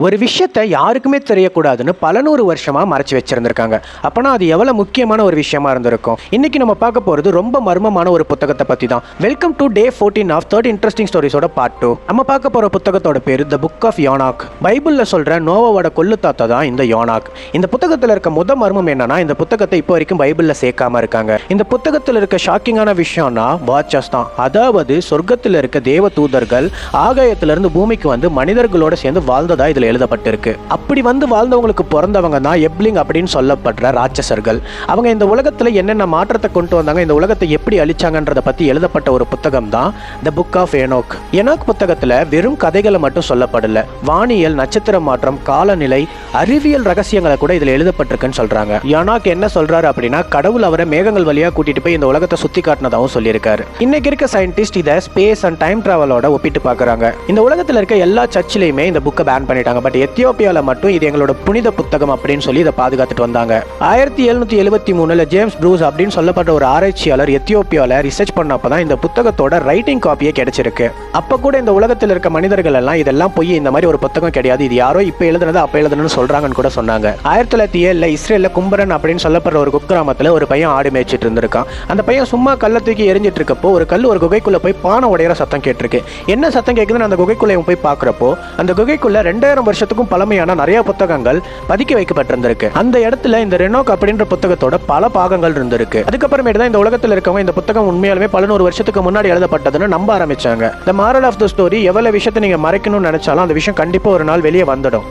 ஒரு விஷயத்த யாருக்குமே தெரியக்கூடாதுன்னு பல நூறு வருஷமா மறைச்சு வச்சிருந்திருக்காங்க. அப்பனா அது எவ்வளவு முக்கியமான ஒரு விஷயமா இருந்திருக்கும். இன்னைக்கு நம்ம பார்க்க போறது ரொம்ப மர்மமான ஒரு புத்தகத்தை பத்தி தான். Welcome to day 14 of 30 interesting ஸ்டோரிஸோட பார்ட் 2. நம்ம பார்க்க போற புத்தகத்தோட பேரு த புக் ஆஃப் யோனாக். பைபிள்ல சொல்ற நோவாவோட கொள்ளு தாத்தா தான் இந்த யோனாக். இந்த புத்தகத்துல இருக்க மர்மம் என்னன்னா, இந்த புத்தகத்தை இப்போ வரைக்கும் பைபிள்ல சேர்க்காம இருக்காங்க. இந்த புத்தகத்துல இருக்க ஷாக்கிங்கான விஷயம்னா வாட்சஸ் தான். அதாவது சொர்க்கத்துல இருக்க தேவ தூதர்கள் ஆகாயத்திலிருந்து பூமிக்கு வந்து மனிதர்களோட சேர்ந்து வாழ்ந்ததா இதுல எழுதப்பட்டிருக்கு. அப்படி வந்து வாழ்ந்தவங்களுக்கு பிறந்தவங்க தான் எப்லிங் அப்படின்னு சொல்லப்படுற ராட்சசர்கள். அவங்க இந்த உலகத்துல என்னென்ன மாற்றத்தை கொண்டு வந்தாங்க, இந்த உலகத்தை எப்படி அழிச்சாங்கன்றத பத்தி எழுதப்பட்ட ஒரு புத்தகம் தான் the book of Enoch. Enoch புத்தகத்துல வெறும் கதைகளை மட்டும் சொல்லப்படல, வானியல், நட்சத்திர மாற்றம், காலநிலை, அறிவியல் ரகசியங்களை கூட இதுல எழுதப்பட்டிருக்குன்னு சொல்றாங்க. ஏனோக் என்ன சொல்றாரு அப்படின்னா, கடவுள் அவரை மேகங்கள் வழியா கூட்டிட்டு போய் இந்த உலகத்தை சுத்தி காட்டினதாகவும் சொல்லியிருக்காரு. இன்னைக்கு இருக்க சயின்டிஸ்ட் இதை ஸ்பேஸ் அண்ட் டைம் டிராவலோட ஒப்பிட்டு பாக்குறாங்க. இந்த உலகத்துல இருக்க எல்லா சர்ச்சிலையுமே இந்த புக்கை பேன் பண்ணிட்டாங்க. பட் எத்தியோப்பியால மட்டும் இது எங்களோட புனித புத்தகம் அப்படின்னு சொல்லி இதை பாதுகாத்துட்டு வந்தாங்க. 1773 ஜேம்ஸ் ப்ரூஸ் அப்படின்னு சொல்லப்பட்ட ஒரு ஆராய்ச்சியாளர் எத்தியோப்பியால ரிசர்ச் பண்ணப்பதான் இந்த புத்தகத்தோட ரைட்டிங் காப்பியே கிடைச்சிருக்கு. அப்ப கூட இந்த உலகத்தில் இருக்க மனிதர்கள் எல்லாம் இதெல்லாம் போய் இந்த மாதிரி ஒரு புத்தகம் கிடையாது, இது யாரோ இப்ப எழுதுனது அப்ப எழுதுனு சொல்றாங்கன்னு கூட சொன்னாங்க. 1907 இஸ்ரேல்ல கும்பரன் அப்படின்னு சொல்லப்படுற ஒரு குக்கிராமத்துல ஒரு பையன் ஆடு மேய்ச்சிட்டு இருந்திருக்கான். அந்த பையன் சும்மா கல்ல தூக்கி எரிஞ்சிட்டு இருக்கப்போ ஒரு கல் ஒரு குகைக்குள்ள போய் பானை உடையிற சத்தம் கேட்டிருக்கு. என்ன சத்தம் கேட்குதுன்னு அந்த குகைக்குள்ள போய் பாக்குறப்போ அந்த குகைக்குள்ள 2000 வருஷத்துக்கும் பழமையான நிறைய புத்தகங்கள் பதுக்கி வைக்கப்பட்டிருந்திருக்கு. அந்த இடத்துல இந்த ரெனோக் அப்படின்ற புத்தகத்தோட பல பாகங்கள் இருந்திருக்கு. அதுக்கப்புறமேட்டு தான் இந்த உலகத்தில் இருக்கவங்க இந்த புத்தகம் உண்மையாலுமே பல நூறு வருஷத்துக்கு முன்னாடி எழுதப்பட்டதுன்னு நம்ப ஆரம்பிச்சாங்க. The moral of the story, எவ்வளவு விஷயத்தை நீங்க மறைக்கணும்னு நினைச்சாலும் அந்த விஷயம் கண்டிப்பா ஒரு நாள் வெளியே வந்துடும்.